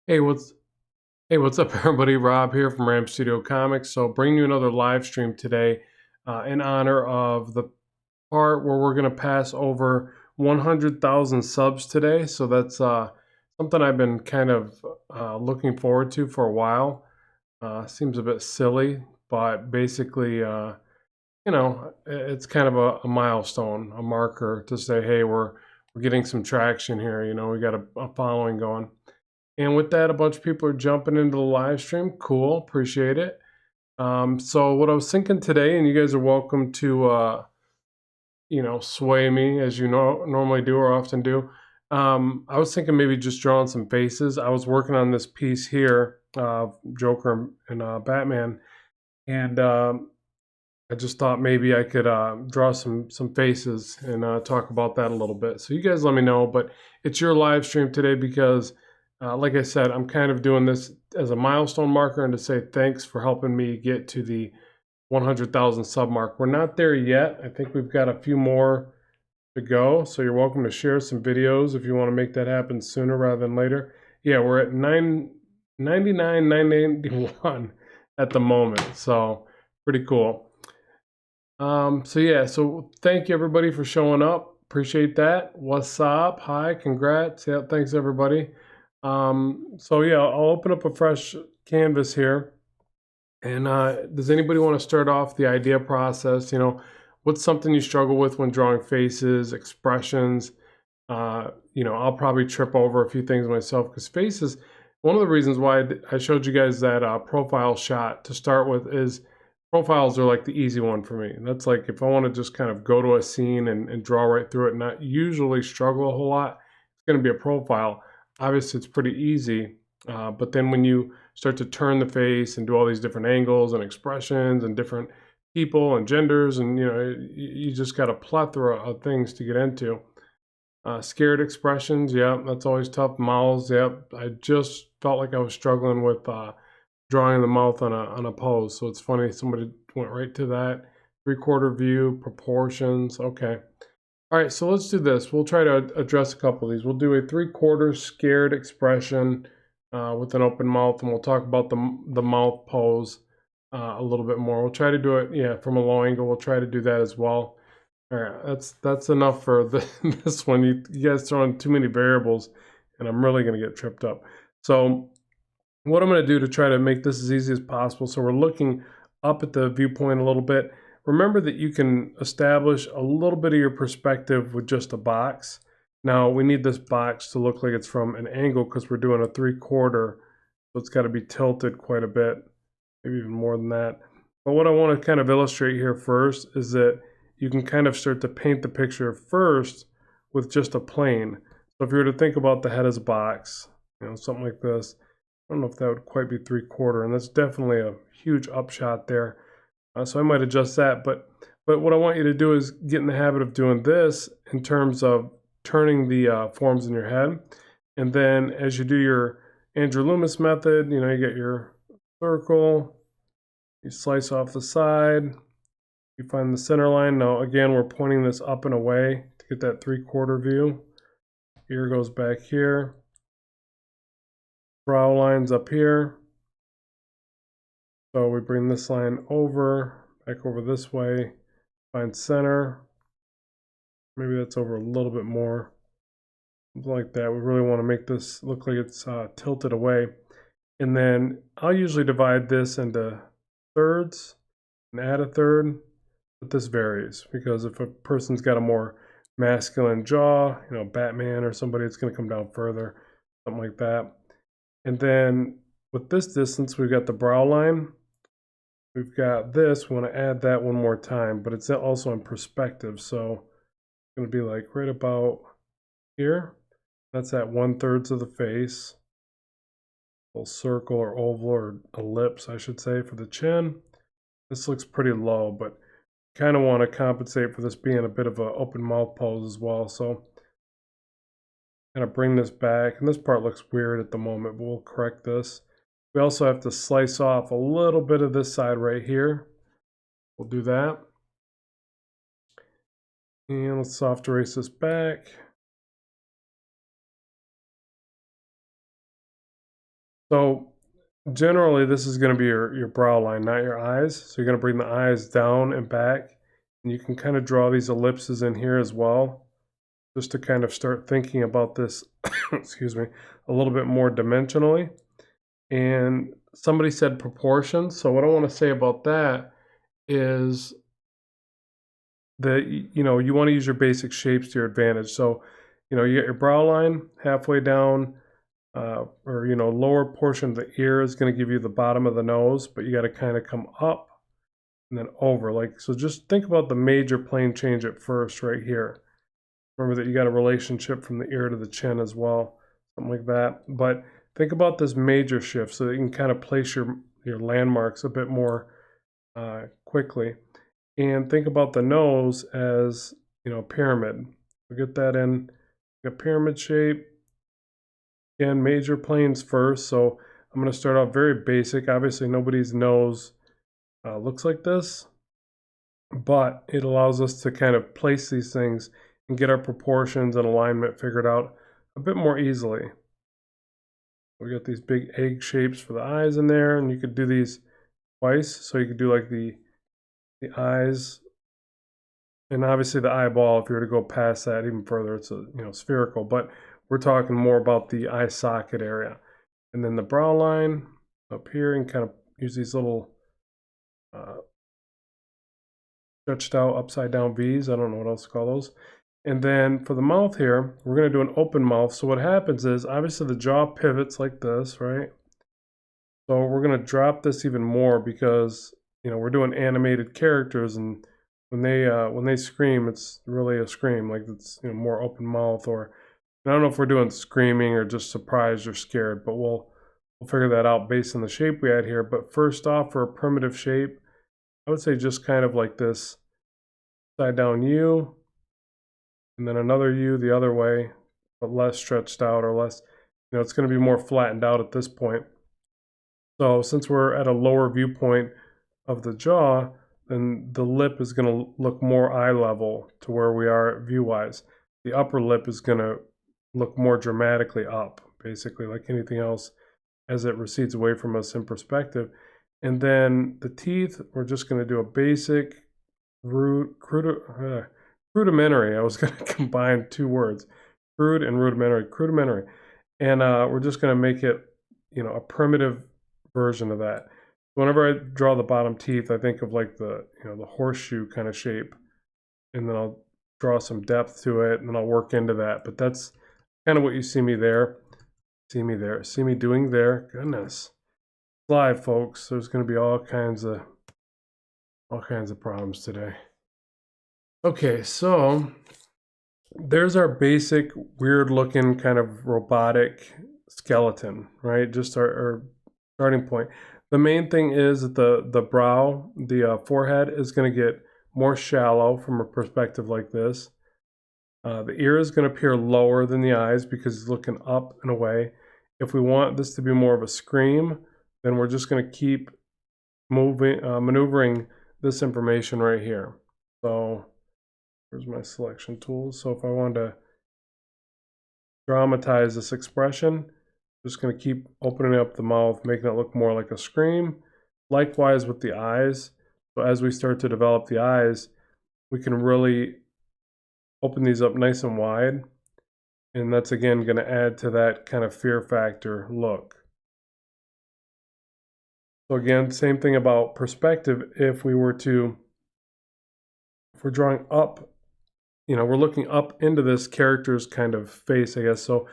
Hey, what's up, everybody? Rob here from Ram Studio Comics. So, bringing you another live stream today in honor of the part where we're going to pass over 100,000 subs today. So that's something I've been kind of looking forward to for a while. Seems a bit silly, but basically, it's kind of a milestone, a marker to say, hey, we're getting some traction here. We got a following going. And with that, a bunch of people are jumping into the live stream. Cool, appreciate it. So what I was thinking today, and you guys are welcome to, sway me as you normally do or often do. I was thinking maybe just drawing some faces. I was working on this piece here, Joker and Batman, and I just thought maybe I could draw some faces and talk about that a little bit. So you guys let me know, but it's your live stream today because like I said, I'm kind of doing this as a milestone marker and to say thanks for helping me get to the 100,000 sub mark. We're not there yet. I think we've got a few more to go. So you're welcome to share some videos if you want to make that happen sooner rather than later. Yeah, we're at 991 at the moment. So pretty cool. So thank you everybody for showing up. Appreciate that. What's up? Hi, congrats. Yeah, thanks everybody. I'll open up a fresh canvas here. And does anybody want to start off the idea process? What's something you struggle with when drawing faces, expressions? I'll probably trip over a few things myself because faces, one of the reasons why I showed you guys that profile shot to start with is profiles are like the easy one for me. And that's like if I want to just kind of go to a scene and draw right through it and not usually struggle a whole lot, it's going to be a profile. Obviously, it's pretty easy. But then when you start to turn the face and do all these different angles and expressions and different people and genders, and you just got a plethora of things to get into. Scared expressions, yeah, that's always tough. Mouths, yep. I just felt like I was struggling with drawing the mouth on a pose. So it's funny, somebody went right to that. 3/4 view, proportions, okay. All right, so let's do this. We'll try to address a couple of these. We'll do a 3/4 scared expression with an open mouth, and we'll talk about the mouth pose a little bit more. We'll try to do it, yeah, from a low angle. We'll try to do that as well. All right, that's enough for this one. You guys throwing too many variables, and I'm really going to get tripped up. So what I'm going to do to try to make this as easy as possible, so we're looking up at the viewpoint a little bit. Remember that you can establish a little bit of your perspective with just a box. Now we need this box to look like it's from an angle because we're doing a 3/4, so it's got to be tilted quite a bit, maybe even more than that. But what I want to kind of illustrate here first is that you can kind of start to paint the picture first with just a plane. So if you were to think about the head as a box, something like this, I don't know if that would quite be 3/4, and that's definitely a huge upshot there. So I might adjust that, but what I want you to do is get in the habit of doing this in terms of turning the forms in your head. And then as you do your Andrew Loomis method, you get your circle, you slice off the side, you find the center line. Now again, we're pointing this up and away to get that 3/4 view. Ear goes back here. Brow line's up here. So we bring this line over, back over this way, find center. Maybe that's over a little bit more, something like that. We really want to make this look like it's tilted away. And then I'll usually divide this into thirds and add a third, but this varies because if a person's got a more masculine jaw, Batman or somebody, it's going to come down further, something like that. And then with this distance, we've got the brow line. We've got this, we want to add that one more time, but it's also in perspective. So it's going to be like right about here. That's at 1/3 of the face. A little circle or oval or ellipse, I should say, for the chin. This looks pretty low, but kind of want to compensate for this being a bit of an open mouth pose as well. So kind of bring this back, and this part looks weird at the moment, but we'll correct this. We also have to slice off a little bit of this side right here. We'll do that. And let's soft erase this back. So generally this is going to be your brow line, not your eyes. So you're going to bring the eyes down and back, and you can kind of draw these ellipses in here as well, just to kind of start thinking about this, excuse me, a little bit more dimensionally. And somebody said proportions. So what I want to say about that is that, you know, you want to use your basic shapes to your advantage. So, you know, you get your brow line halfway down, or, you know, lower portion of the ear is going to give you the bottom of the nose, but you got to kind of come up and then over. Like, so just think about the major plane change at first right here. Remember that you got a relationship from the ear to the chin as well, something like that. But think about this major shift so that you can kind of place your landmarks a bit more quickly. And think about the nose as, you know, a pyramid. We'll get that in a pyramid shape. Again, major planes first. So I'm going to start off very basic. Obviously, nobody's nose looks like this, but it allows us to kind of place these things and get our proportions and alignment figured out a bit more easily. We got these big egg shapes for the eyes in there, and you could do these twice. So you could do like the eyes, and obviously the eyeball, if you were to go past that even further, it's a, you know, spherical, but we're talking more about the eye socket area. And then the brow line up here, and kind of use these little stretched out upside down V's. I don't know what else to call those. And then for the mouth here, we're going to do an open mouth. So what happens is, obviously the jaw pivots like this, right? So we're going to drop this even more because, you know, we're doing animated characters, and when they scream, it's really a scream, like it's, you know, more open mouth. Or I don't know if we're doing screaming or just surprised or scared, but we'll figure that out based on the shape we had here. But first off, for a primitive shape, I would say just kind of like this side down U, and then another U the other way, but less stretched out, or less, you know, it's going to be more flattened out at this point. So since we're at a lower viewpoint of the jaw, then the lip is going to look more eye level to where we are view-wise. The upper lip is going to look more dramatically up, basically, like anything else, as it recedes away from us in perspective. And then the teeth, we're just going to do a basic rudimentary. I was going to combine two words, crude and rudimentary. And we're just going to make it, you know, a primitive version of that. Whenever I draw the bottom teeth, I think of like the, you know, the horseshoe kind of shape, and then I'll draw some depth to it, and then I'll work into that. But that's kind of what you see me there. See me doing there. Goodness. Live, folks. There's going to be all kinds of problems today. Okay, so there's our basic weird looking kind of robotic skeleton, right? Just our starting point. The main thing is that the brow, the forehead is going to get more shallow from a perspective like this. The ear is going to appear lower than the eyes because it's looking up and away. If we want this to be more of a scream, then we're just going to keep maneuvering this information right here. So here's my selection tools. So if I wanted to dramatize this expression, just going to keep opening up the mouth, making it look more like a scream. Likewise with the eyes. So as we start to develop the eyes, we can really open these up nice and wide. And that's again going to add to that kind of fear factor look. So again, same thing about perspective. If we're drawing up, you know, we're looking up into this character's kind of face, I guess. So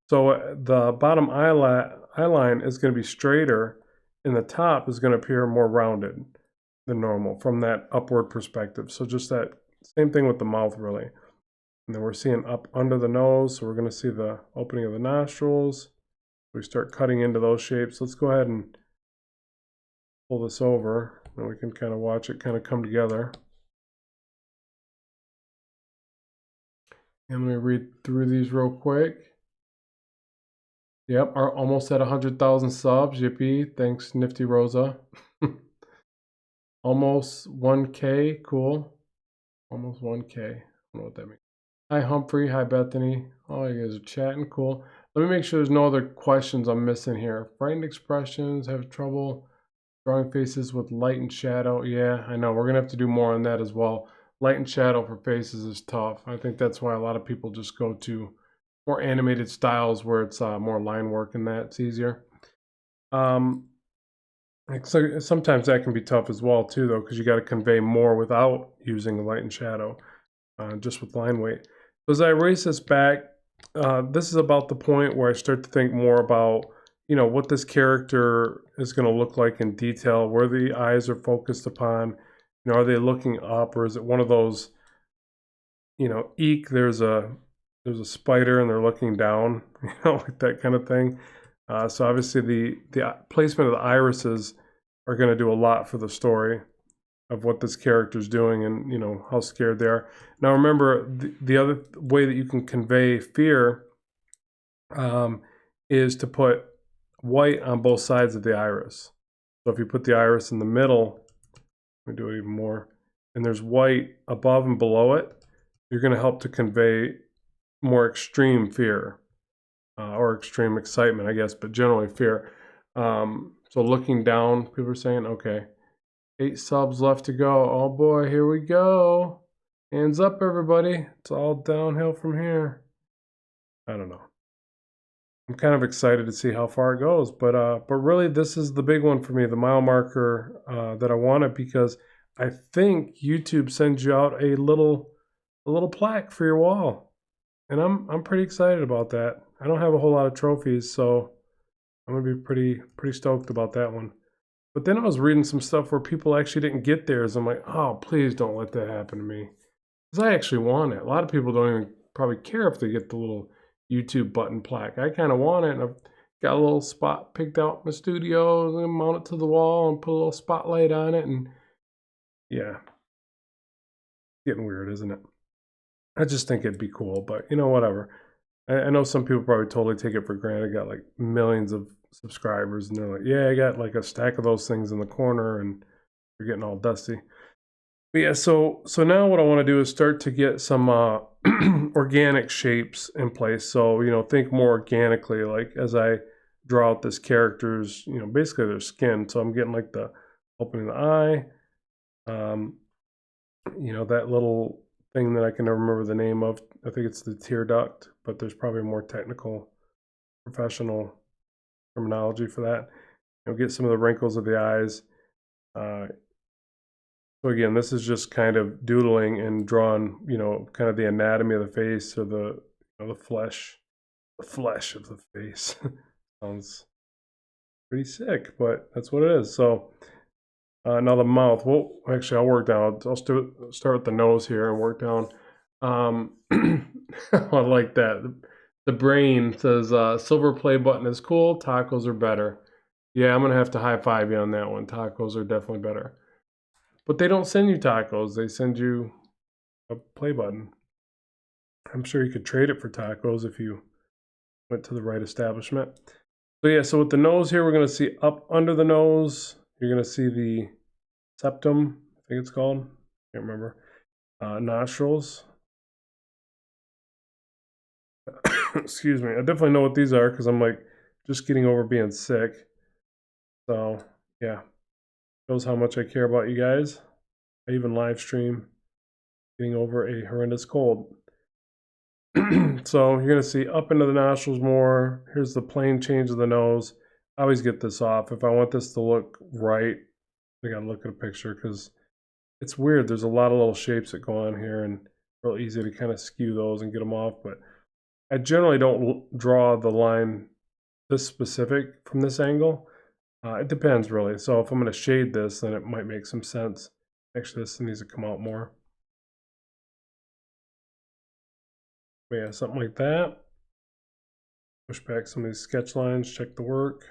the bottom eye line is going to be straighter, and the top is going to appear more rounded than normal from that upward perspective. So just that same thing with the mouth, really. And then we're seeing up under the nose, so we're going to see the opening of the nostrils. We start cutting into those shapes. Let's go ahead and pull this over, and we can kind of watch it kind of come together. And let me read through these real quick. Yep, are almost at 100,000 subs. Yippee! Thanks, Nifty Rosa. Almost 1K. Cool. Almost 1K. I don't know what that means. Hi, Humphrey. Hi, Bethany. Oh, you guys are chatting. Cool. Let me make sure there's no other questions I'm missing here. Frightened expressions, have trouble drawing faces with light and shadow. Yeah, I know. We're going to have to do more on that as well. Light and shadow for faces is tough. I think that's why a lot of people just go to more animated styles where it's more line work and that. It's easier. So sometimes that can be tough as well too, though, because you got to convey more without using light and shadow, just with line weight. So as I erase this back, this is about the point where I start to think more about, you know, what this character is going to look like in detail, where the eyes are focused upon. You know, are they looking up, or is it one of those, you know, eek, there's a spider and they're looking down, you know, like that kind of thing. So obviously the placement of the irises are going to do a lot for the story of what this character's doing and, you know, how scared they are. Now remember, the other way that you can convey fear is to put white on both sides of the iris. So if you put the iris in the middle, let me do it even more, and there's white above and below it, you're going to help to convey more extreme fear. Or extreme excitement, I guess, but generally fear. So looking down, people are saying, okay, 8 subs left to go. Oh boy, here we go. Hands up, everybody. It's all downhill from here. I don't know. I'm kind of excited to see how far it goes, but really this is the big one for me, the mile marker that I wanted, because I think YouTube sends you out a little plaque for your wall. And I'm pretty excited about that. I don't have a whole lot of trophies, so I'm gonna be pretty stoked about that one. But then I was reading some stuff where people actually didn't get theirs. I'm like, oh, please don't let that happen to me, because I actually want it. A lot of people don't even probably care if they get the little YouTube button plaque. I kind of want it, and I've got a little spot picked out in my studio and mount it to the wall and put a little spotlight on it, and yeah, getting weird, isn't it? I just think it'd be cool, but you know, whatever. I know some people probably totally take it for granted. Got like millions of subscribers, and they're like, yeah, I got like a stack of those things in the corner, and they're getting all dusty. But yeah, so now what I want to do is start to get some organic shapes in place. So, you know, think more organically, like as I draw out this character's, you know, basically their skin. So I'm getting like the opening the eye, you know, that little thing that I can never remember the name of. I think it's the tear duct, but there's probably more technical, professional terminology for that. You know, get some of the wrinkles of the eyes. So again, this is just kind of doodling and drawing, you know, kind of the anatomy of the face, or the, you know, the flesh of the face. Sounds pretty sick, but that's what it is. So now the mouth. Well, actually, I'll work down. I'll start with the nose here and work down. I like that. The brain says silver play button is cool. Tacos are better. Yeah, I'm gonna have to high five you on that one. Tacos are definitely better. But they don't send you tacos. They send you a play button. I'm sure you could trade it for tacos if you went to the right establishment. So yeah, so with the nose here, we're gonna see up under the nose. You're gonna see the septum, I think it's called. Can't remember. Nostrils. Excuse me. I definitely know what these are because I'm like just getting over being sick. So yeah, shows how much I care about you guys. I even live stream getting over a horrendous cold. So you're gonna see up into the nostrils more. Here's the plane change of the nose. I always get this off. If I want this to look right, I gotta look at a picture because it's weird. There's a lot of little shapes that go on here, and real easy to kind of skew those and get them off. But I generally don't draw the line this specific from this angle. It depends really. So if I'm going to shade this, then it might make some sense. Actually, this needs to come out more. But yeah, something like that. Push back some of these sketch lines, check the work.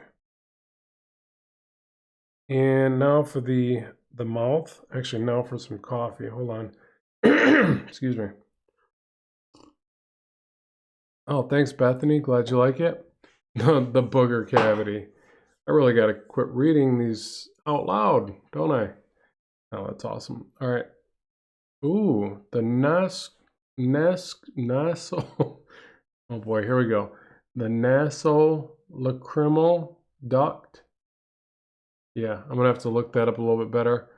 And now for the mouth. Actually, now for some coffee. Hold on. Excuse me. Oh, thanks, Bethany. Glad you like it. The booger cavity. I really got to quit reading these out loud, don't I? Oh, that's awesome. All right. Ooh, the nasal. Oh boy, here we go. the nasolacrimal duct. Yeah, I'm gonna have to look that up a little bit better.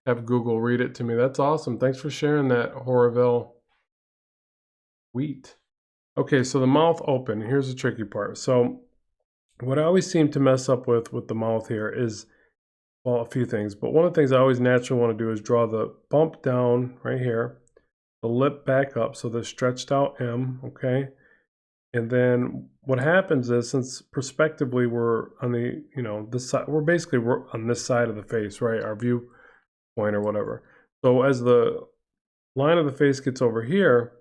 Have Google read it to me. That's awesome. Thanks for sharing that, Horville. Wheat. Okay, so the mouth open. Here's the tricky part. So what I always seem to mess up with the mouth here is, well, a few things. But one of the things I always naturally want to do is draw the bump down right here, the lip back up, so the stretched out M, okay? And then what happens is, since prospectively we're on the, this side, we're on this side of the face, right? Our viewpoint or whatever. So as the line of the face gets over here,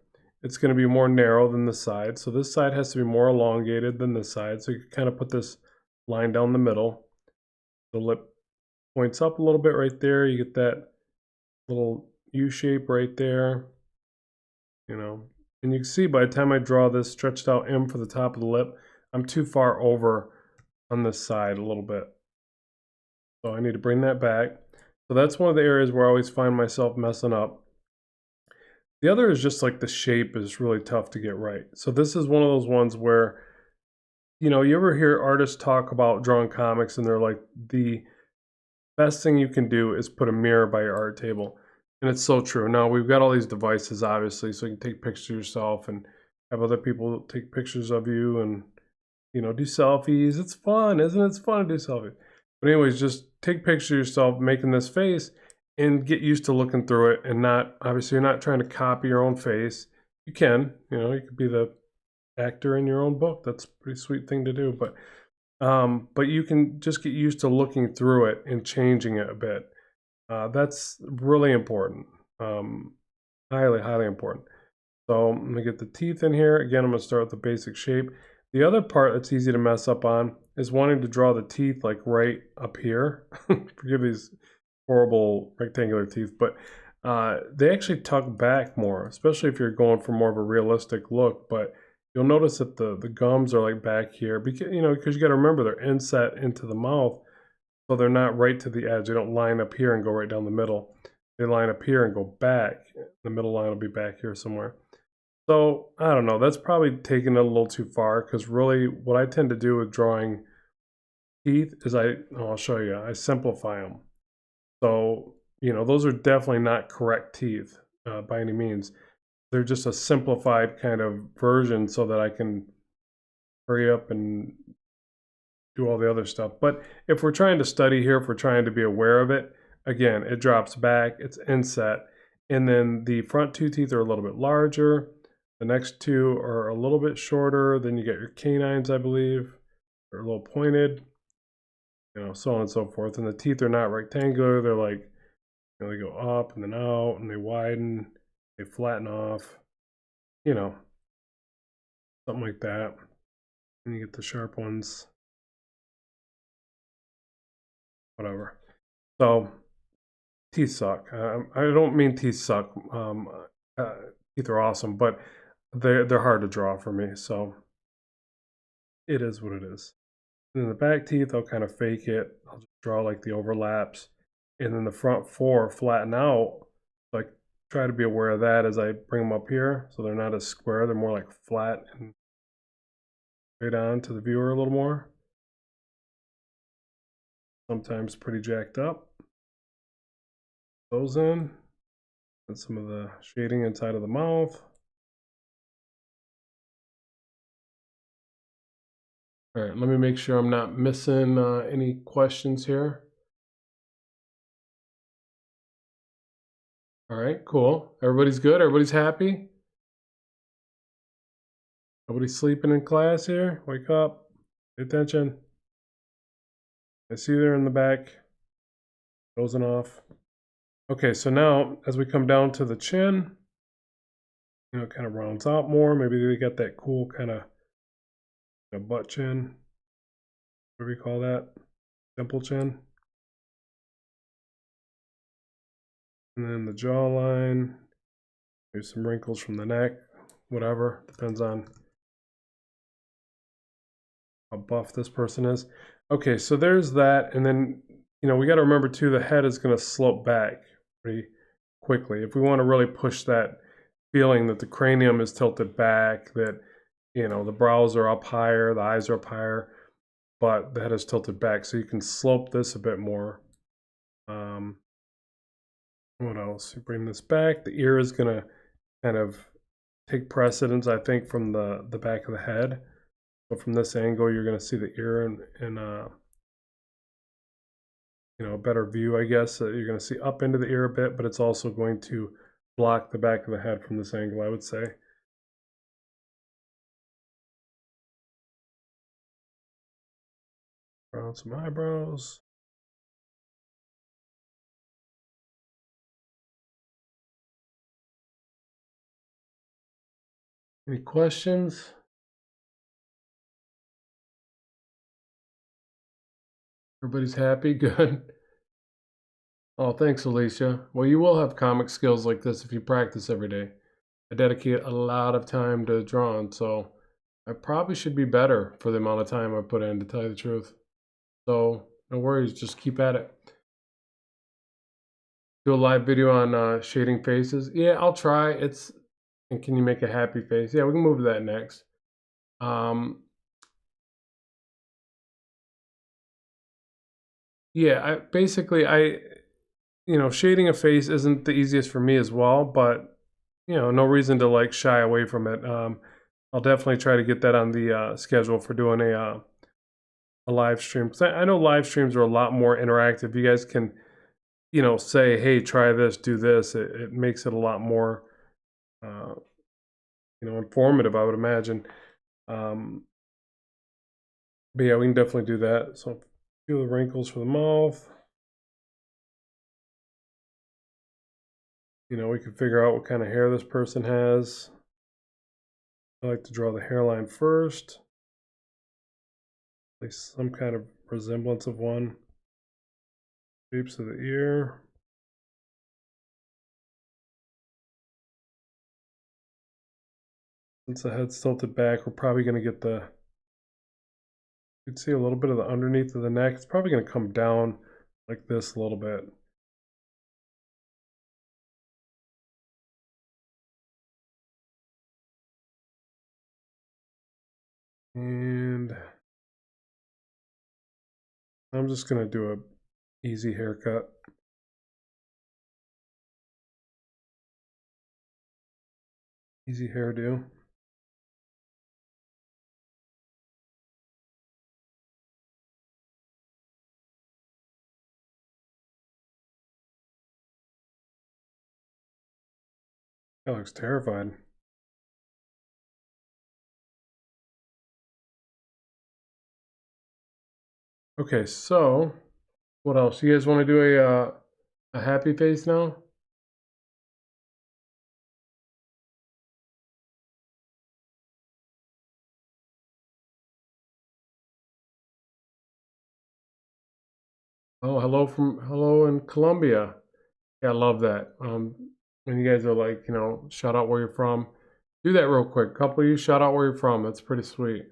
it's going to be more narrow than the side. So this side has to be more elongated than this side. So you can kind of put this line down the middle. The lip points up a little bit right there. You get that little U shape right there, And you can see by the time I draw this stretched out M for the top of the lip, I'm too far over on this side a little bit. So I need to bring that back. So that's one of the areas where I always find myself messing up. The other is just like the shape is really tough to get right. So this is one of those ones where, you ever hear artists talk about drawing comics and they're like, the best thing you can do is put a mirror by your art table. And it's so true. Now we've got all these devices, obviously, so you can take pictures of yourself and have other people take pictures of you and, do selfies. It's fun, isn't it? It's fun to do selfies. But anyways, just take pictures of yourself making this face and get used to looking through it and obviously you're not trying to copy your own face. You can, you could be the actor in your own book. That's a pretty sweet thing to do. But you can just get used to looking through it and changing it a bit. That's really important. Highly, highly important. So I'm gonna get the teeth in here. Again, I'm gonna start with the basic shape. The other part that's easy to mess up on is wanting to draw the teeth like right up here. Forgive these horrible rectangular teeth, but they actually tuck back more, especially if you're going for more of a realistic look. But you'll notice that the gums are like back here because you got to remember they're inset into the mouth, so they're not right to the edge. They don't line up here and go right down the middle. They line up here and go back. The middle line will be back here somewhere. So I don't know. That's probably taking it a little too far because really what I tend to do with drawing teeth is I'll show you. I simplify them. So, those are definitely not correct teeth by any means. They're just a simplified kind of version so that I can hurry up and do all the other stuff. But if we're trying to study here, if we're trying to be aware of it, again, it drops back, it's inset, and then the front two teeth are a little bit larger. The next two are a little bit shorter. Then you get your canines, I believe. They're a little pointed, so on and so forth. And the teeth are not rectangular. They're like, they go up and then out, and they widen, they flatten off, something like that. And you get the sharp ones, whatever. So teeth suck. I don't mean teeth suck. Teeth are awesome, but they're hard to draw for me. So it is what it is. And then the back teeth, I'll kind of fake it. I'll just draw like the overlaps. And then the front four flatten out. So I try to be aware of that as I bring them up here. So they're not as square. They're more like flat and straight on to the viewer a little more. Sometimes pretty jacked up. Those in. And some of the shading inside of the mouth. All right, let me make sure I'm not missing any questions here. All right, cool. Everybody's good? Everybody's happy? Nobody's sleeping in class here? Wake up. Pay attention. I see you there in the back. Dozing off. Okay, so now as we come down to the chin, it kind of rounds out more. Maybe they got that cool kind of butt chin. What do we call that? Dimple chin. And then the jawline. Maybe some wrinkles from the neck. Whatever. Depends on how buff this person is. Okay, so there's that. And then, we got to remember too, the head is going to slope back pretty quickly. If we want to really push that feeling that the cranium is tilted back, that you know, the brows are up higher, the eyes are up higher, but the head is tilted back. So you can slope this a bit more. What else? You bring this back. The ear is going to kind of take precedence, I think, from the back of the head. So from this angle, you're going to see the ear in you know, a better view, I guess. You're going to see up into the ear a bit, but it's also going to block the back of the head from this angle, I would say. Draw some eyebrows. Any questions? Everybody's happy? Good. Oh, thanks, Alicia. Well, you will have comic skills like this if you practice every day. I dedicate a lot of time to drawing, so I probably should be better for the amount of time I put in, to tell you the truth. So no worries, just keep at it. Do a live video on shading faces. Yeah, I'll try. And can you make a happy face? Yeah, we can move to that next. Yeah, you know, shading a face isn't the easiest for me as well, but you know, no reason to like shy away from it. I'll definitely try to get that on the schedule for doing a live stream. 'Cause I know live streams are a lot more interactive. You guys can, you know, say, hey, try this, do this. It makes it a lot more, uh, you know, informative, I would imagine. But yeah, we can definitely do that. So, feel the wrinkles for the mouth. You know, we can figure out what kind of hair this person has. I like to draw the hairline first. At least some kind of resemblance of one. Shapes of the ear. Since the head's tilted back, we're probably going to get you can see a little bit of the underneath of the neck. It's probably going to come down like this a little bit. And I'm just going to do a easy haircut. Easy hairdo. That looks terrified. Okay, so what else? You guys want to do a happy face now? Oh, hello in Colombia. Yeah, I love that. When you guys are like, you know, shout out where you're from. Do that real quick. A couple of you shout out where you're from. That's pretty sweet.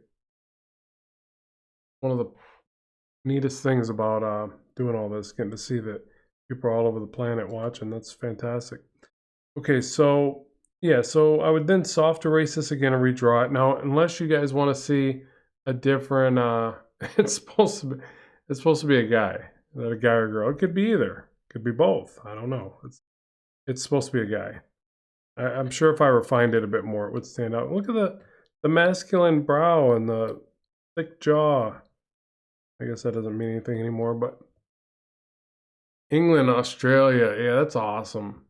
One of the neatest things about doing all this, getting to see that people are all over the planet watching. That's fantastic. Okay, so yeah, so I would then soft erase this again and redraw it. Now, unless you guys want to see a different, it's supposed to be a guy, not a guy or a girl. It could be either. It could be both. I don't know. It's supposed to be a guy. I'm sure if I refined it a bit more, it would stand out. Look at the masculine brow and the thick jaw. I guess that doesn't mean anything anymore, but England, Australia, yeah, that's awesome.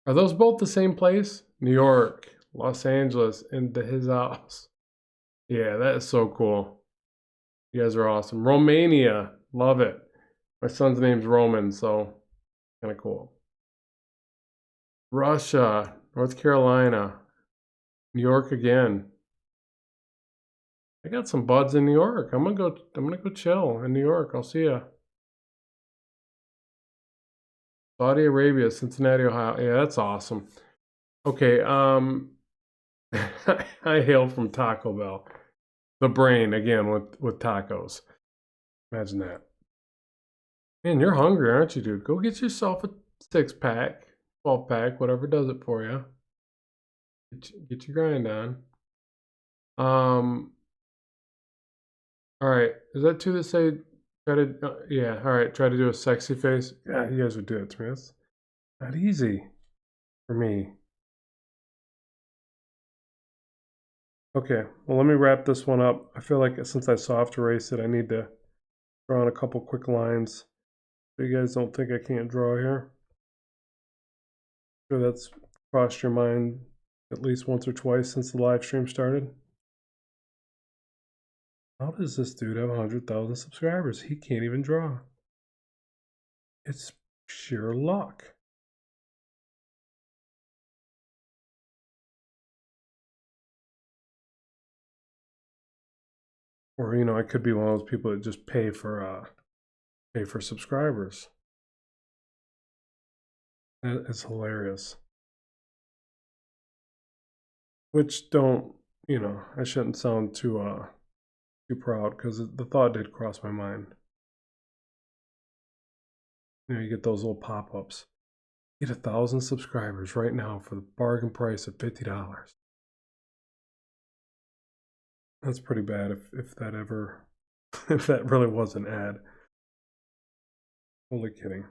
Are those both the same place? New York, Los Angeles, and his house. Yeah, that is so cool. You guys are awesome. Romania, love it. My son's name's Roman, so kind of cool. Russia, North Carolina, New York again. I got some buds in New York. I'm gonna go chill in New York. I'll see ya. Saudi Arabia, Cincinnati, Ohio. Yeah, that's awesome. Okay, I hail from Taco Bell. The brain again with tacos. Imagine that. Man, you're hungry, aren't you, dude? Go get yourself a 6-pack, 12-pack, whatever does it for you. Get your grind on. All right, is that too to say? Try to, yeah. All right, try to do a sexy face. Yeah, you guys would do it to me. That's not easy for me. Okay, well, let me wrap this one up. I feel like since I soft erased it, I need to draw on a couple quick lines so you guys don't think I can't draw here. Sure, that's crossed your mind at least once or twice since the live stream started. How does this dude have 100,000 subscribers? He can't even draw. It's sheer luck. Or, you know, I could be one of those people that just pay for subscribers. That is hilarious. Which don't, you know, I shouldn't sound too proud because the thought did cross my mind. You know, you get those little pop-ups. Get 1,000 subscribers right now for the bargain price of $50. That's pretty bad if that ever, if that really was an ad. Totally kidding.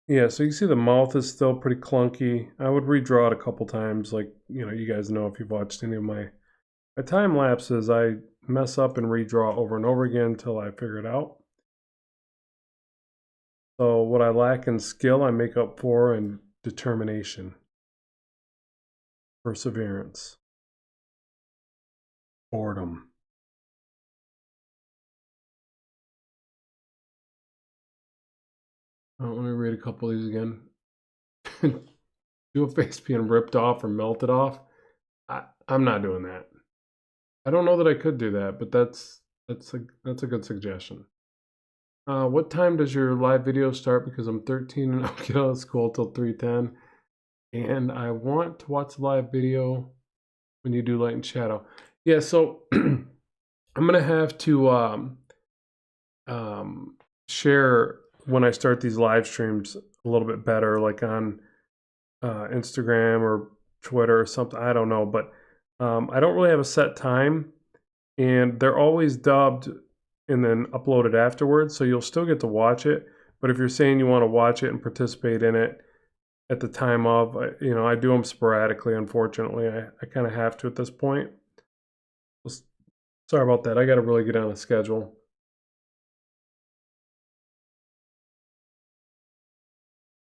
Yeah, so you can see the mouth is still pretty clunky. I would redraw it a couple times, like, you know, you guys know if you've watched any of my time lapses, I mess up and redraw over and over again until I figure it out. So what I lack in skill, I make up for in determination, perseverance, boredom. Let me read a couple of these again. Do a face being ripped off or melted off. I'm not doing that. I don't know that I could do that, but that's a good suggestion. What time does your live video start? Because I'm 13 and I'll get out of school till 3:10, and I want to watch the live video when you do light and shadow. Yeah, so I'm gonna have to share when I start these live streams a little bit better, like on Instagram or Twitter or something. I don't know, but I don't really have a set time, and they're always dubbed and then uploaded afterwards, so you'll still get to watch it. But if you're saying you want to watch it and participate in it at the time of, you know, I do them sporadically, unfortunately. I kind of have to at this point. Sorry about that. I got to really get on a schedule.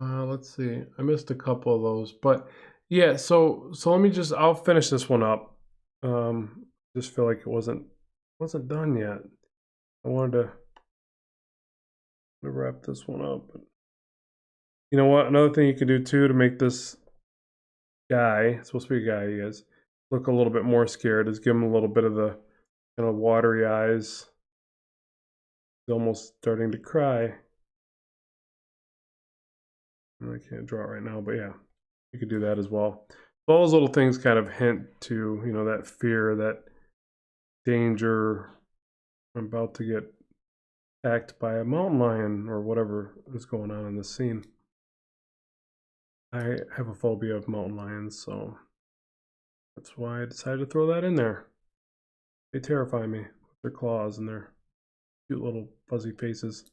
Let's see. I missed a couple of those, but yeah. So let me just. I'll finish this one up. Just feel like it wasn't done yet. I wanted to wrap this one up. But you know what? Another thing you can do too to make this guy, it's supposed to be a guy, he is, look a little bit more scared is give him a little bit of the kind of watery eyes. He's almost starting to cry. I can't draw it right now, but yeah, you could do that as well. So all those little things kind of hint to, you know, that fear, that danger. I'm about to get attacked by a mountain lion or whatever is going on in this scene. I have a phobia of mountain lions, so that's why I decided to throw that in there. They terrify me with their claws and their cute little fuzzy faces.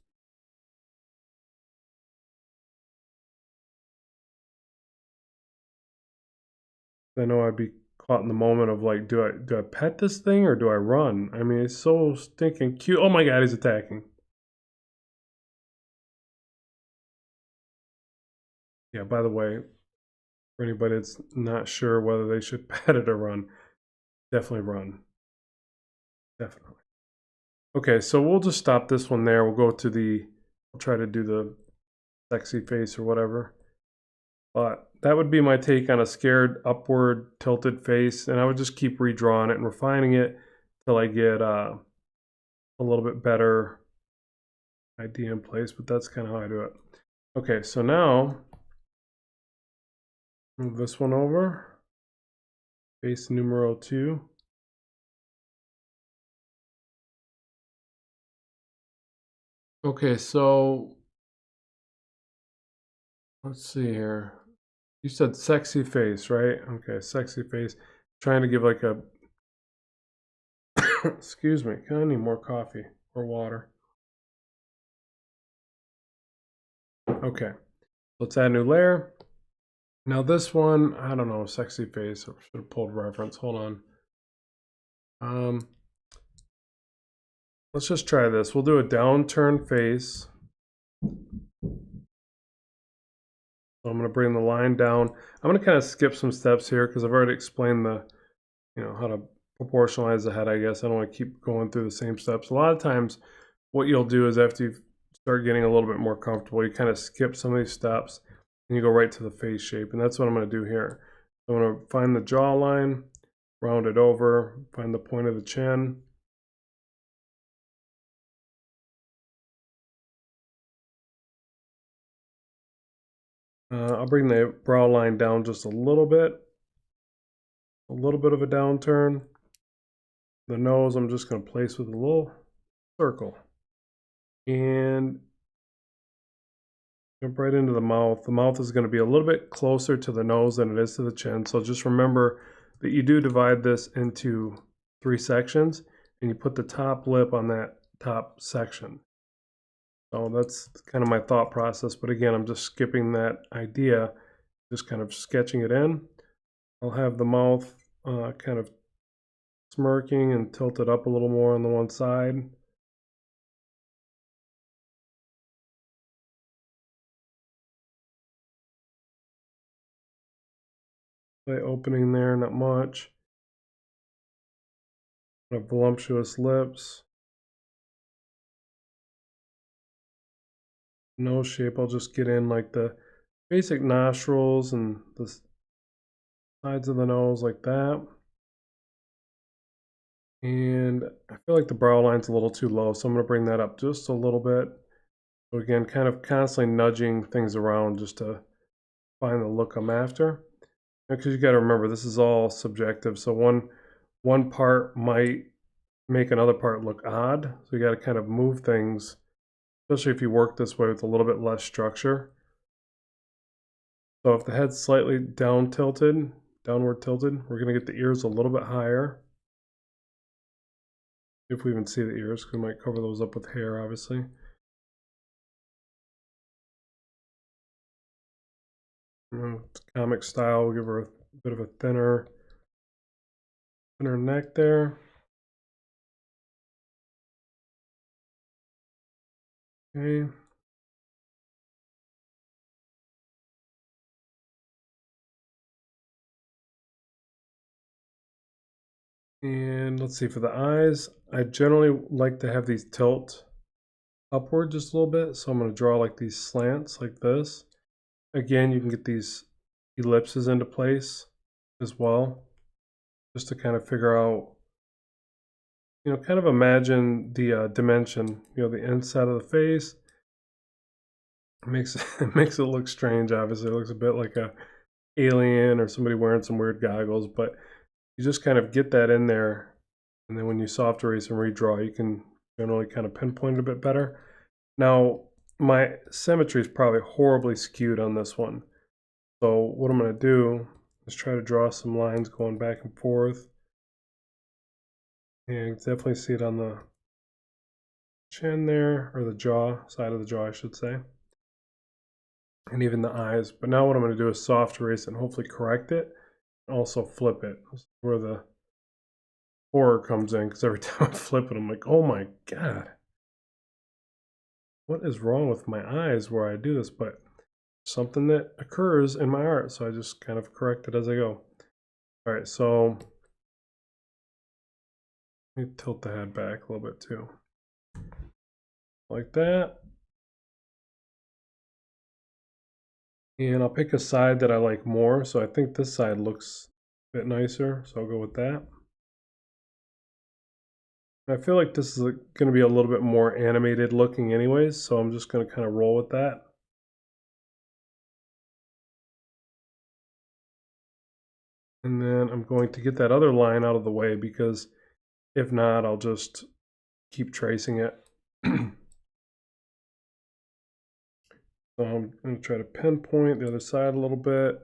I know I'd be caught in the moment of like, do I pet this thing or do I run? I mean, it's so stinking cute. Oh my god, he's attacking. Yeah, by the way, for anybody that's not sure whether they should pet it or run, definitely run. Definitely. Okay, so we'll just stop this one there. We'll go to we'll try to do the sexy face or whatever. But that would be my take on a scared, upward, tilted face. And I would just keep redrawing it and refining it till I get a little bit better idea in place. But that's kind of how I do it. Okay, so now move this one over. Face numero 2. Okay, so Let's see here. You said sexy face, right? Okay, sexy face. Trying to give like a, excuse me, I need more coffee or water. Okay, let's add a new layer. Now this one, I don't know, sexy face. I should have pulled reference. Hold on. Let's just try this. We'll do a downturn face. So I'm going to bring the line down. I'm going to kind of skip some steps here because I've already explained the, how to proportionalize the head, I guess. I don't want to keep going through the same steps. A lot of times what you'll do is after you start getting a little bit more comfortable, you kind of skip some of these steps and you go right to the face shape. And that's what I'm going to do here. So I'm going to find the jawline, round it over, find the point of the chin. I'll bring the brow line down just a little bit of a downturn. The nose I'm just going to place with a little circle. And jump right into the mouth. The mouth is going to be a little bit closer to the nose than it is to the chin. So just remember that you do divide this into 3 sections and you put the top lip on that top section. So that's kind of my thought process. But again, I'm just skipping that idea, just kind of sketching it in. I'll have the mouth kind of smirking and tilted up a little more on the one side. Slight opening there, not much. Voluptuous lips. Nose shape, I'll just get in like the basic nostrils and the sides of the nose like that. And I feel like the brow line's a little too low, so I'm going to bring that up just a little bit. So again, kind of constantly nudging things around just to find the look I'm after. Because you got to remember, this is all subjective. So one part might make another part look odd. So you got to kind of move things, especially if you work this way with a little bit less structure. So if the head's slightly downward tilted, we're going to get the ears a little bit higher. If we even see the ears, because we might cover those up with hair, obviously. Comic style, we'll give her a bit of a thinner neck there. Okay. And let's see, for the eyes, I generally like to have these tilt upward just a little bit. So I'm going to draw like these slants like this. Again, you can get these ellipses into place as well, just to kind of figure out, kind of imagine the dimension, the inside of the face. It makes it look strange, obviously. It looks a bit like a alien or somebody wearing some weird goggles, but you just kind of get that in there, and then when you soft erase and redraw, you can generally kind of pinpoint it a bit better. Now, my symmetry is probably horribly skewed on this one. So what I'm going to do is try to draw some lines going back and forth. And you can definitely see it on the chin there, or the jaw, side of the jaw, I should say. And even the eyes. But now what I'm going to do is soft erase and hopefully correct it. And also flip it. This is where the horror comes in, because every time I flip it, I'm like, oh my god. What is wrong with my eyes where I do this? But something that occurs in my art, so I just kind of correct it as I go. All right, so let me tilt the head back a little bit too. Like that. And I'll pick a side that I like more. So I think this side looks a bit nicer, so I'll go with that. I feel like this is going to be a little bit more animated looking anyways, so I'm just going to kind of roll with that. And then I'm going to get that other line out of the way, because if not, I'll just keep tracing it. So I'm going to try to pinpoint the other side a little bit.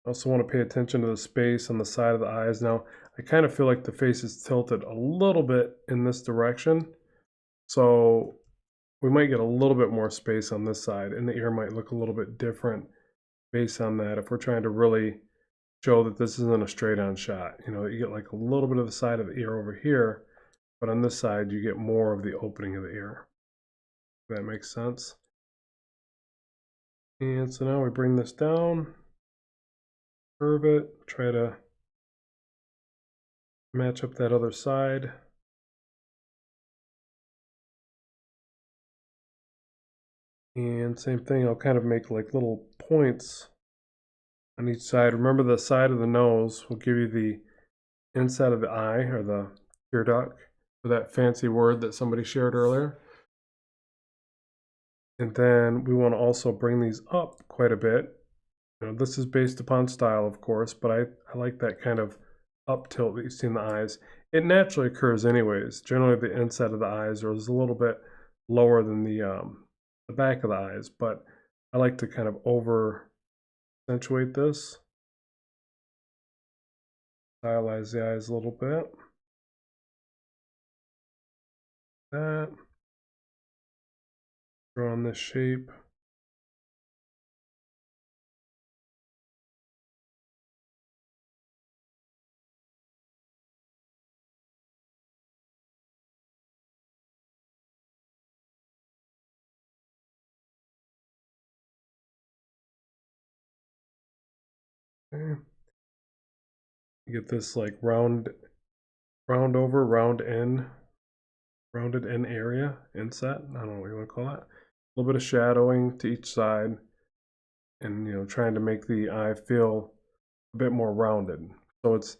I also want to pay attention to the space on the side of the eyes. Now, I kind of feel like the face is tilted a little bit in this direction. So we might get a little bit more space on this side, and the ear might look a little bit different based on that if we're trying to really show that this isn't a straight-on shot. You know, you get like a little bit of the side of the ear over here, but on this side you get more of the opening of the ear. If that makes sense. And so now we bring this down, curve it, try to match up that other side. And same thing, I'll kind of make like little points on each side. Remember, the side of the nose will give you the inside of the eye, or the tear duct, or that fancy word that somebody shared earlier. And then we want to also bring these up quite a bit. You know, this is based upon style, of course, but I like that kind of up tilt that you see in the eyes. It naturally occurs anyways. Generally, the inside of the eyes is a little bit lower than the back of the eyes, but I like to kind of over accentuate this. Stylize the eyes a little bit. That. Draw on this shape. Okay. You get this like rounded in area, inset. I don't know what you want to call that. A little bit of shadowing to each side, and you know, trying to make the eye feel a bit more rounded. So it's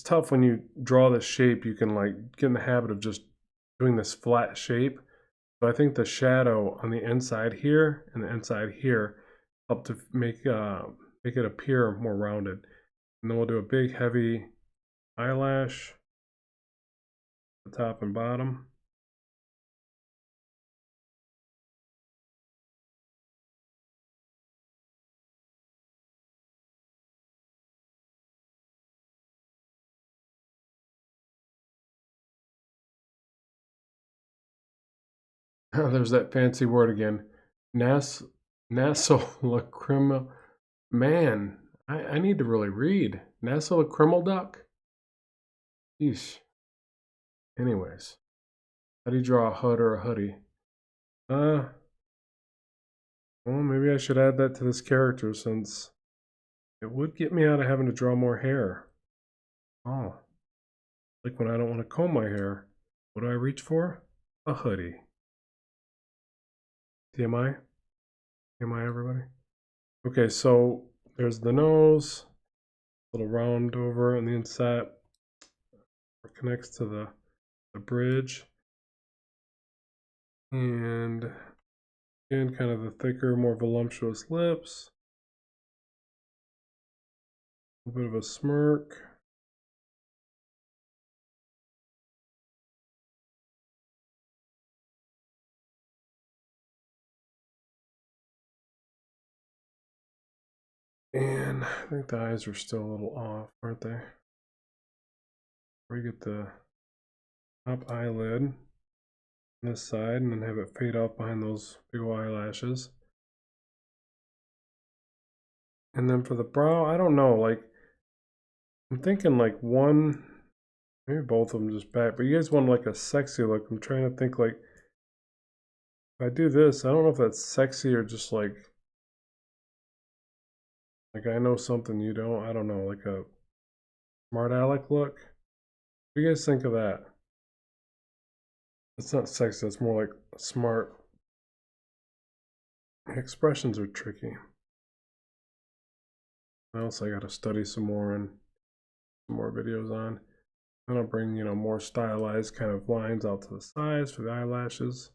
tough when you draw this shape. You can like get in the habit of just doing this flat shape. So I think the shadow on the inside here and the inside here help to make it appear more rounded. And then we'll do a big heavy eyelash, the top and bottom. There's that fancy word again. Nasolacrimal. Man, I need to really read. Nasolacrimal duck? Yeesh. Anyways, how do you draw a hood or a hoodie? Well, maybe I should add that to this character, since it would get me out of having to draw more hair. Oh, like when I don't want to comb my hair, what do I reach for? A hoodie. TMI? TMI, everybody? Okay, so there's the nose, little round over on the inside, it connects to the bridge, and again, kind of the thicker, more voluptuous lips, a bit of a smirk. And I think the eyes are still a little off, aren't they? We get the top eyelid on this side, and then have it fade off behind those big old eyelashes. And then for the brow, I don't know, like, I'm thinking like one, maybe both of them just back, but you guys want like a sexy look. I'm trying to think, like, if I do this, I don't know if that's sexy or just like I know something you don't. I don't know, like a smart aleck look. What do you guys think of that? It's not sexy, it's more like smart. Expressions are tricky. What else I gotta study some more and some more videos on. And I'll bring, you know, more stylized kind of lines out to the sides for the eyelashes.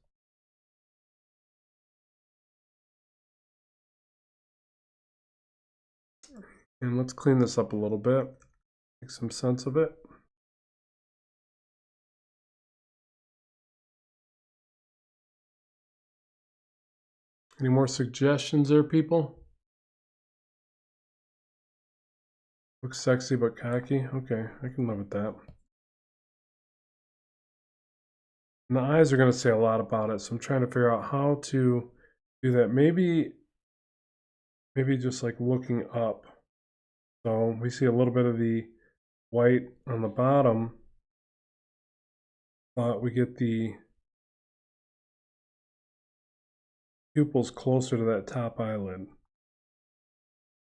And let's clean this up a little bit, make some sense of it. Any more suggestions there, people? Looks sexy but cocky. Okay, I can live with that. And the eyes are going to say a lot about it, so I'm trying to figure out how to do that. Maybe just like looking up. So we see a little bit of the white on the bottom, but we get the pupils closer to that top eyelid.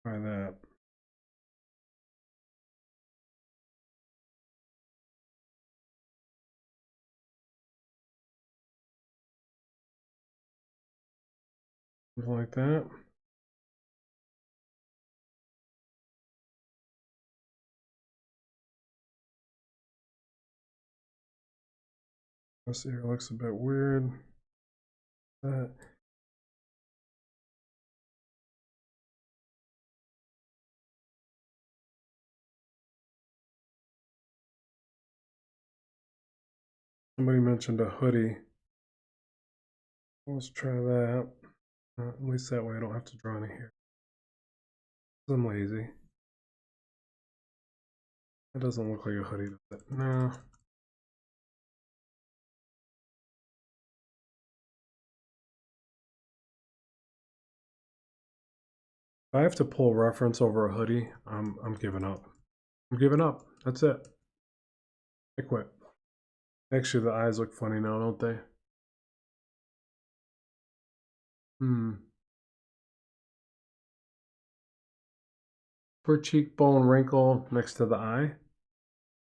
Try that. Something like that. This ear looks a bit weird. That. Somebody mentioned a hoodie. Let's try that. At least that way I don't have to draw any hair. I'm lazy. That doesn't look like a hoodie, does it? No. If I have to pull reference over a hoodie, I'm giving up. I'm giving up. That's it. I quit. Actually, the eyes look funny now, don't they? Upper cheekbone wrinkle next to the eye.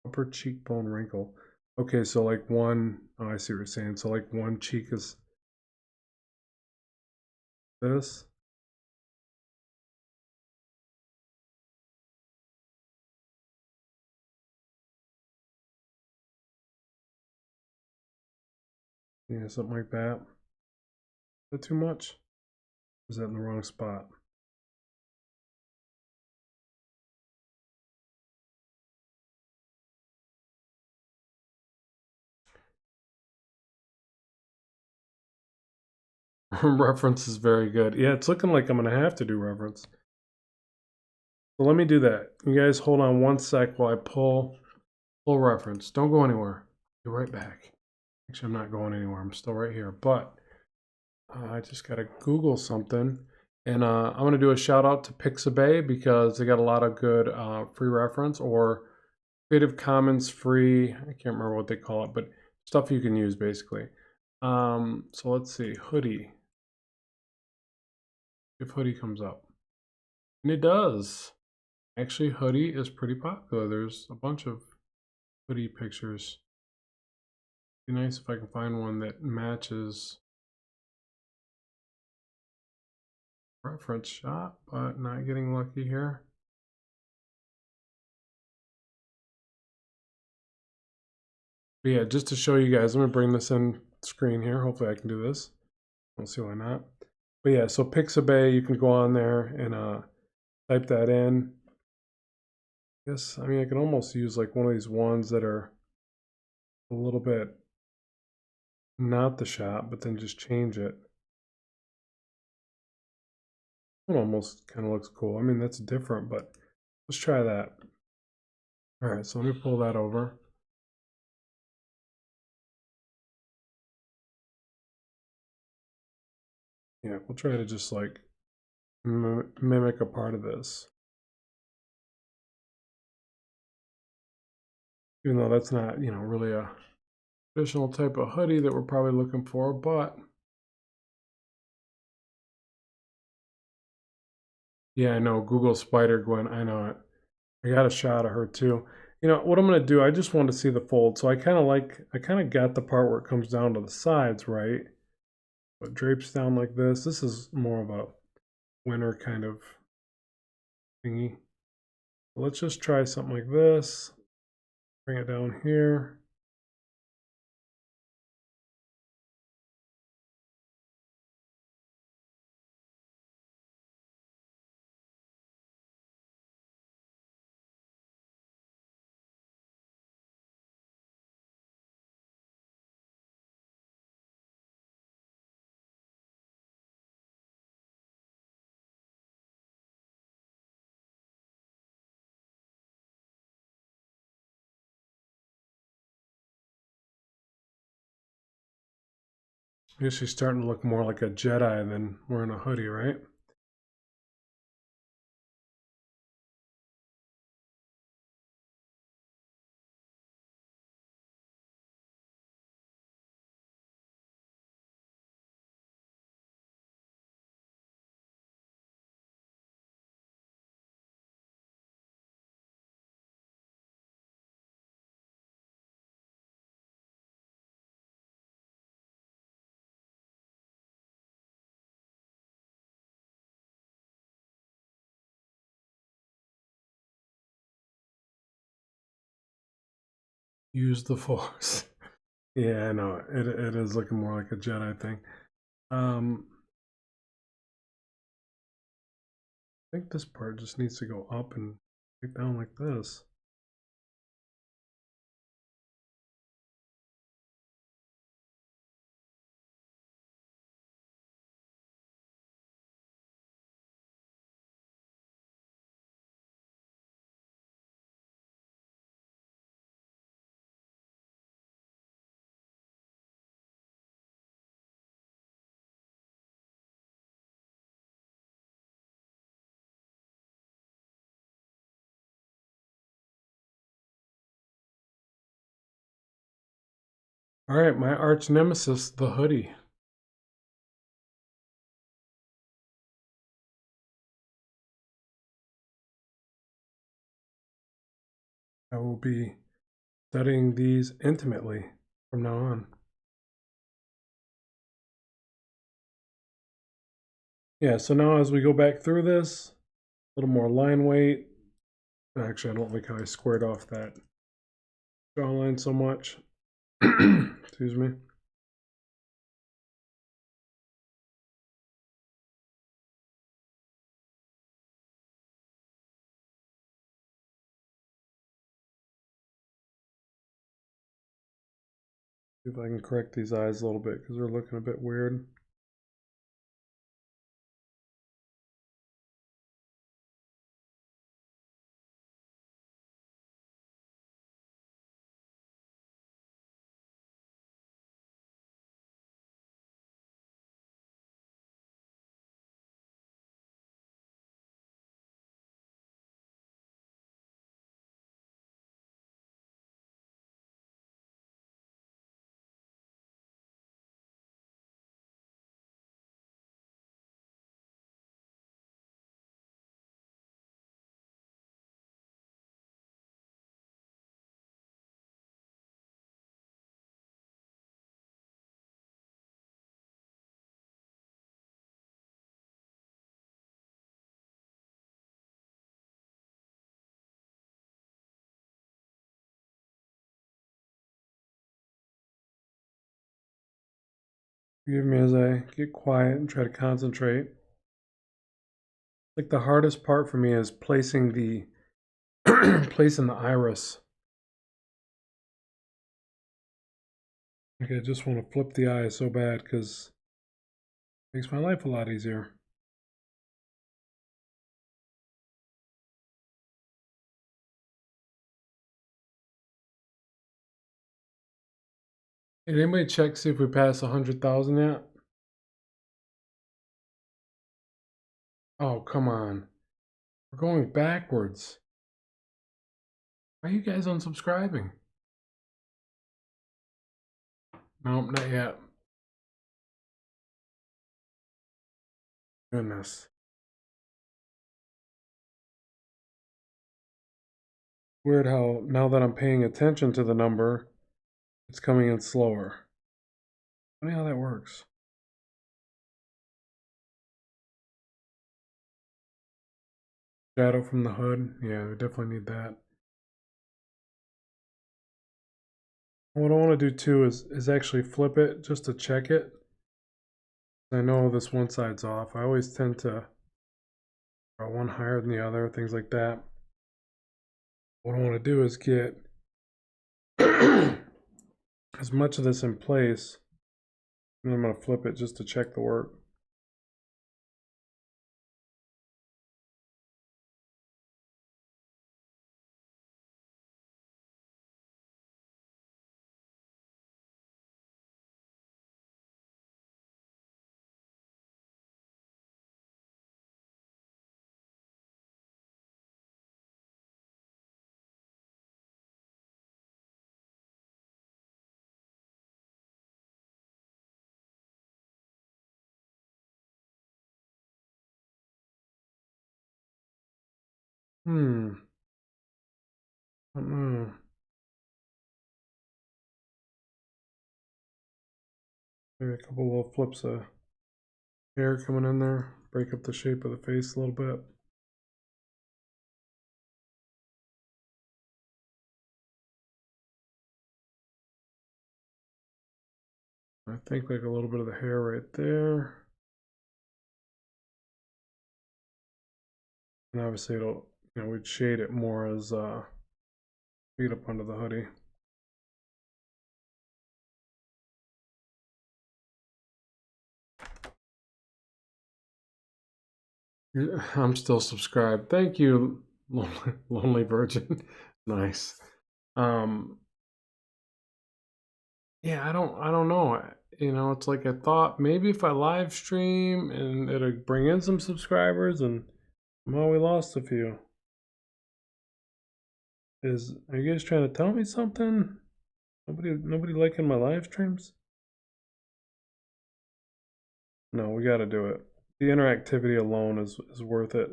Upper cheekbone wrinkle. Okay, so like one, oh, I see what you're saying. So like one cheek is this. Yeah, something like that. Is that too much? Or is that in the wrong spot? Reference is very good. Yeah, it's looking like I'm going to have to do reference. So let me do that. You guys hold on one sec while I pull reference. Don't go anywhere. Be right back. Actually, I'm not going anywhere. I'm still right here. But I just got to Google something. And I'm going to do a shout out to Pixabay because they got a lot of good free reference or Creative Commons free. I can't remember what they call it, but stuff you can use basically. So let's see. Hoodie. If hoodie comes up. And it does. Actually, hoodie is pretty popular. There's a bunch of hoodie pictures. Be nice if I can find one that matches reference shot, but not getting lucky here. But yeah, just to show you guys, I'm gonna bring this in screen here. Hopefully I can do this. We'll see why not. But yeah, so Pixabay, you can go on there and type that in. Yes, I mean I can almost use like one of these ones that are a little bit not the shot, but then just change it. It almost kind of looks cool. I mean, that's different, but let's try that. All right, so let me pull that over. Yeah, we'll try to just like mimic a part of this. Even though that's not, you know, really a traditional type of hoodie that we're probably looking for, but yeah, I know Google Spider Gwen, I know it. I got a shot of her too. You know, what I'm gonna do, I just want to see the fold. So I kind of got the part where it comes down to the sides, right? But drapes down like this. This is more of a winter kind of thingy. Let's just try something like this. Bring it down here. I guess she's starting to look more like a Jedi than wearing a hoodie, right? Use the Force. Yeah, I know. It is looking more like a Jedi thing. I think this part just needs to go up and take down like this. All right, my arch nemesis, the hoodie. I will be studying these intimately from now on. Yeah, so now as we go back through this, a little more line weight. Actually, I don't like how I squared off that jawline so much. Excuse me. See if I can correct these eyes a little bit because they're looking a bit weird. Forgive me as I get quiet and try to concentrate. Like the hardest part for me is placing the placing the iris. Like I just want to flip the eye so bad because it makes my life a lot easier. Did anybody check see if we passed 100,000 yet? Oh, come on. We're going backwards. Why are you guys unsubscribing? Nope, not yet. Goodness. Weird how now that I'm paying attention to the number, it's coming in slower. Funny how that works. Shadow from the hood. Yeah, we definitely need that. What I want to do too is actually flip it just to check it. I know this one side's off. I always tend to draw one higher than the other, things like that. What I want to do is get as much of this in place, and I'm going to flip it just to check the work. I don't know. Maybe a couple little flips of hair coming in there, break up the shape of the face a little bit. I think like a little bit of the hair right there. And obviously it'll, we'd shade it more as feet up under the hoodie. I'm still subscribed. Thank you, Lonely Virgin. Nice. Yeah, I don't know. It's like I thought maybe if I live stream and it'll bring in some subscribers, and well, we lost a few. Are you guys trying to tell me something? Nobody liking my live streams? No, we got to do it. The interactivity alone is worth it.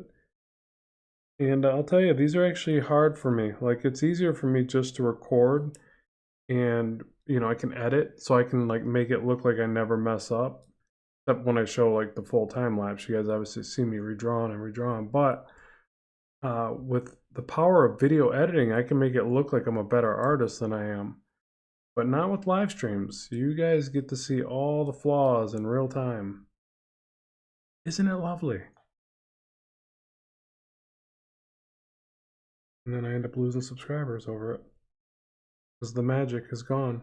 And I'll tell you, these are actually hard for me. Like it's easier for me just to record, and I can edit, so I can like make it look like I never mess up. Except when I show like the full time lapse, you guys obviously see me redrawing and redrawing. But with the power of video editing, I can make it look like I'm a better artist than I am. But not with live streams. You guys get to see all the flaws in real time. Isn't it lovely? And then I end up losing subscribers over it, because the magic is gone.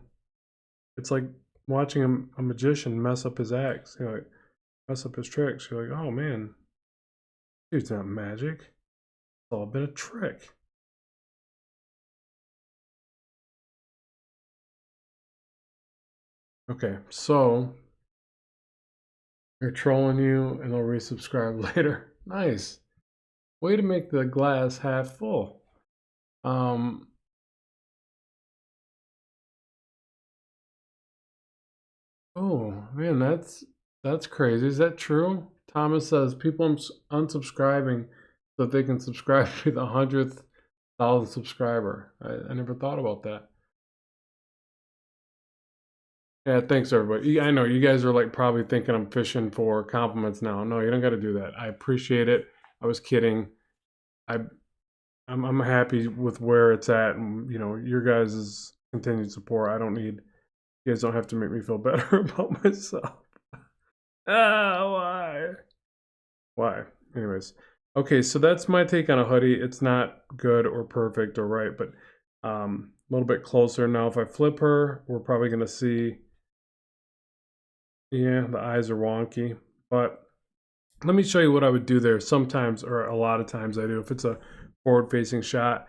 It's like watching a magician mess up his acts, like mess up his tricks. You're like, oh man, dude's not magic. It's all been a trick. Okay, so they're trolling you and they'll resubscribe later. Nice. Way to make the glass half full. Oh man, that's crazy. Is that true? Thomas says people unsubscribing so that they can subscribe to the 100,000 subscriber. I never thought about that. Yeah, thanks everybody. I know you guys are like probably thinking I'm fishing for compliments now. No, you don't got to do that. I appreciate it. I was kidding. I I'm happy with where it's at, and your guys' continued support. I don't need You guys don't have to make me feel better about myself. Why? Why? Anyways, okay, so that's my take on a hoodie. It's not good or perfect or right, but a little bit closer. Now, if I flip her, we're probably gonna see, yeah, the eyes are wonky, but let me show you what I would do there. Sometimes, or a lot of times I do, if it's a forward-facing shot.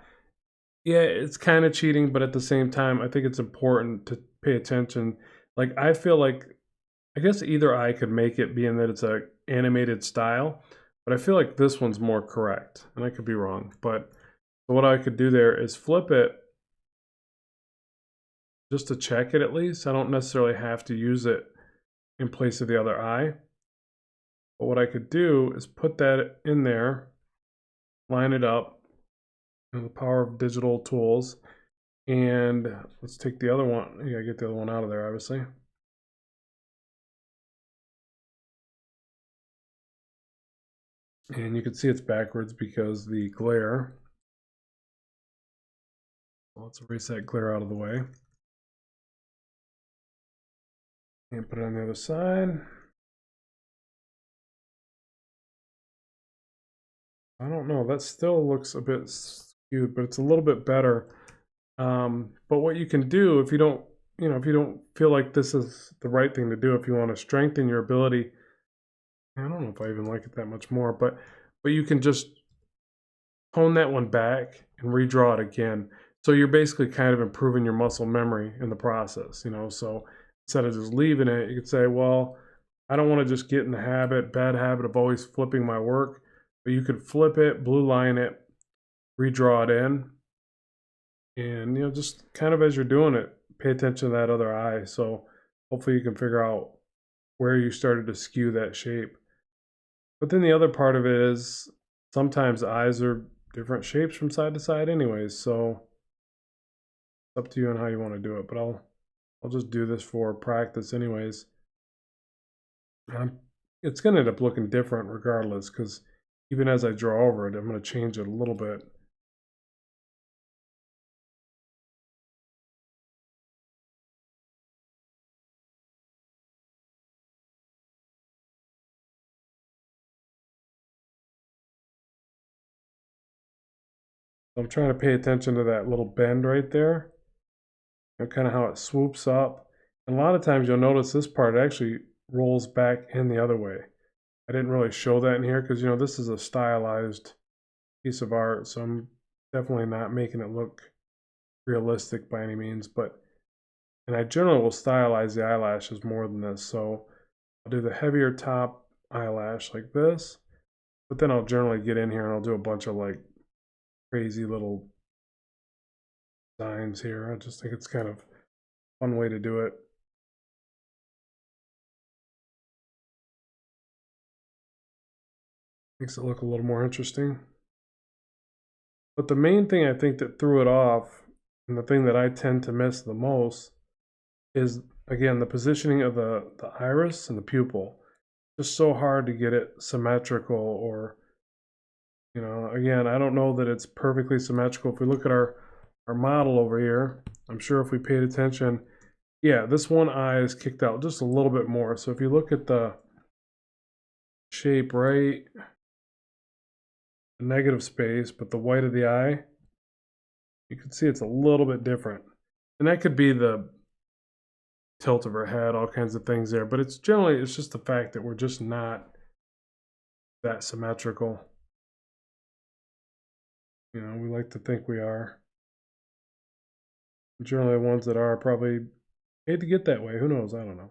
Yeah, it's kind of cheating, but at the same time, I think it's important to pay attention. Like, I feel like, I guess either eye could make it, being that it's a animated style, but I feel like this one's more correct, and I could be wrong. But what I could do there is flip it just to check it at least. I don't necessarily have to use it in place of the other eye. But what I could do is put that in there, line it up, and the power of digital tools. And let's take the other one. You gotta get the other one out of there, obviously. And you can see it's backwards because the glare. Let's erase that glare out of the way. And put it on the other side. I don't know, that still looks a bit skewed, but it's a little bit better. But what you can do if you don't, if you don't feel like this is the right thing to do, if you want to strengthen your ability, I don't know if I even like it that much more, but you can just tone that one back and redraw it again. So you're basically kind of improving your muscle memory in the process, so instead of just leaving it, you could say, well, I don't want to just get in the bad habit of always flipping my work, but you could flip it, blue line it, redraw it in, and just kind of as you're doing it, pay attention to that other eye. So hopefully you can figure out where you started to skew that shape. But then the other part of it is sometimes eyes are different shapes from side to side anyways, so it's up to you on how you want to do it, but I'll just do this for practice anyways. It's going to end up looking different regardless, because even as I draw over it, I'm going to change it a little bit. I'm trying to pay attention to that little bend right there, and kind of how it swoops up. And a lot of times you'll notice this part actually rolls back in the other way. I didn't really show that in here because, you know, this is a stylized piece of art, so I'm definitely not making it look realistic by any means, and I generally will stylize the eyelashes more than this, so I'll do the heavier top eyelash like this, but then I'll generally get in here and I'll do a bunch of like crazy little designs here. I just think it's kind of a fun way to do it. Makes it look a little more interesting. But the main thing I think that threw it off, and the thing that I tend to miss the most, is again the positioning of the iris and the pupil. Just so hard to get it symmetrical, or, you know, again, I don't know that it's perfectly symmetrical. If we look at our model over here, I'm sure if we paid attention, yeah, this one eye is kicked out just a little bit more. So if you look at the shape right, the negative space, but the white of the eye, you can see it's a little bit different. And that could be the tilt of her head, all kinds of things there, but it's just the fact that we're just not that symmetrical. You know, we like to think we are. Generally, the ones that are probably hate to get that way. Who knows? I don't know.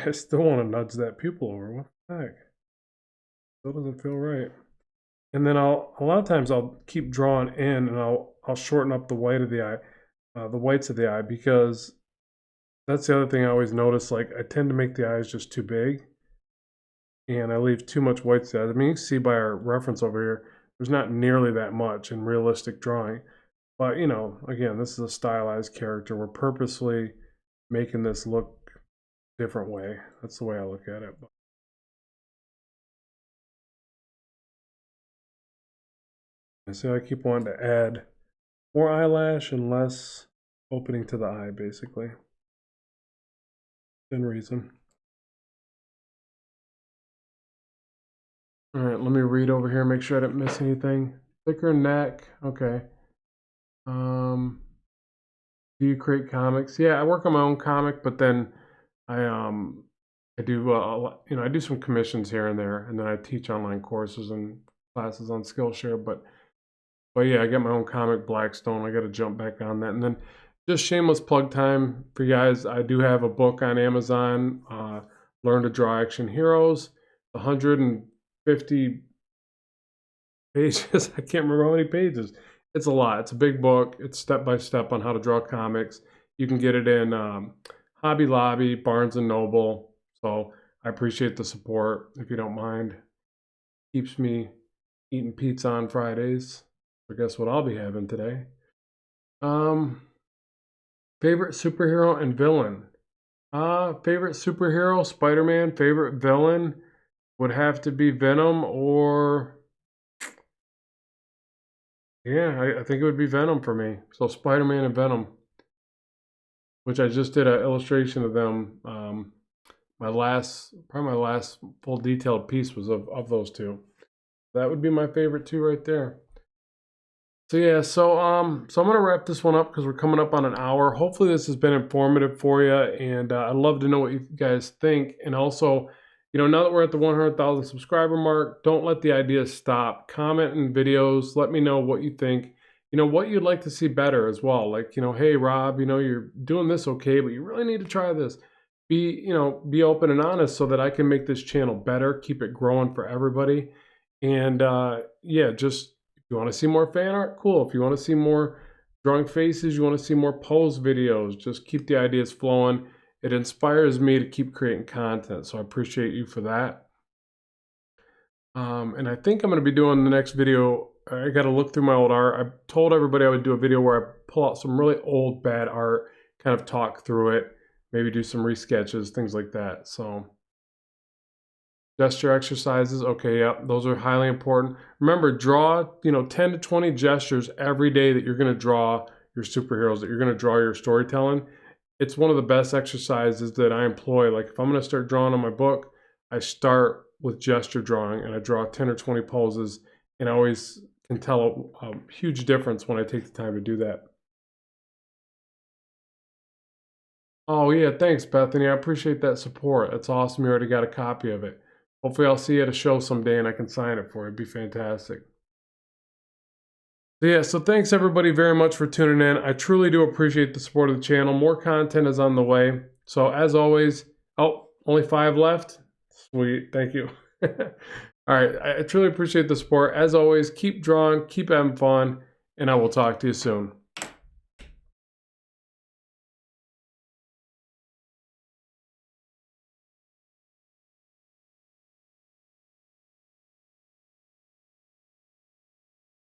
I still want to nudge that pupil over. What the heck? Still doesn't feel right. And then a lot of times I'll keep drawing in, and I'll shorten up the white of the eye, the whites of the eye, because that's the other thing I always notice. Like, I tend to make the eyes just too big, and I leave too much white to the eyes. I mean, you can see by our reference over here, there's not nearly that much in realistic drawing. But, you know, again, this is a stylized character. We're purposely making this look different way. That's the way I look at it. So I keep wanting to add more eyelash and less opening to the eye, basically. Within reason. All right, let me read over here, make sure I didn't miss anything. Thicker neck, okay. Do you create comics? Yeah, I work on my own comic, but then I do you know, I do some commissions here and there, and then I teach online courses and classes on Skillshare. But yeah, I got my own comic, Blackstone. I got to jump back on that. And then just shameless plug time for you guys. I do have a book on Amazon, Learn to Draw Action Heroes. 150 pages. I can't remember how many pages. It's a lot. It's a big book. It's step by step on how to draw comics. You can get it in Hobby Lobby, Barnes & Noble. So I appreciate the support, if you don't mind. Keeps me eating pizza on Fridays. So guess what I'll be having today? Favorite superhero and villain. Favorite superhero, Spider-Man. Favorite villain would have to be Venom, or yeah, I think it would be Venom for me. So Spider-Man and Venom, which I just did an illustration of them. Probably my last full detailed piece was of those two. That would be my favorite two right there. So yeah, so I'm gonna wrap this one up because we're coming up on an hour. Hopefully this has been informative for you, and I'd love to know what you guys think. And also, you know, now that we're at the 100,000 subscriber mark, don't let the ideas stop. Comment in videos. Let me know what you think. You know, what you'd like to see better as well. Like, you know, hey Rob, you know, you're doing this okay, but you really need to try this. Be open and honest so that I can make this channel better, keep it growing for everybody. And yeah, just if you want to see more fan art, cool. If you want to see more drawing faces, you want to see more pose videos, just keep the ideas flowing. It inspires me to keep creating content, so I appreciate you for that. And I think I'm going to be doing the next video. I got to look through my old art. I told everybody I would do a video where I pull out some really old bad art, kind of talk through it, maybe do some resketches, things like that. So gesture exercises, okay, yeah, those are highly important. Remember, draw 10 to 20 gestures every day that you're going to draw your superheroes, that you're going to draw your storytelling. It's one of the best exercises that I employ. Like if I'm going to start drawing on my book, I start with gesture drawing and I draw 10 or 20 poses, and I always can tell a huge difference when I take the time to do that. Oh yeah, thanks Bethany, I appreciate that support. That's awesome, you already got a copy of it. Hopefully I'll see you at a show someday and I can sign it for you. It'd be fantastic. So yeah, so thanks everybody very much for tuning in. I truly do appreciate the support of the channel. More content is on the way. So as always, oh, only 5 left? Sweet, thank you. All right, I truly appreciate the support. As always, keep drawing, keep having fun, and I will talk to you soon.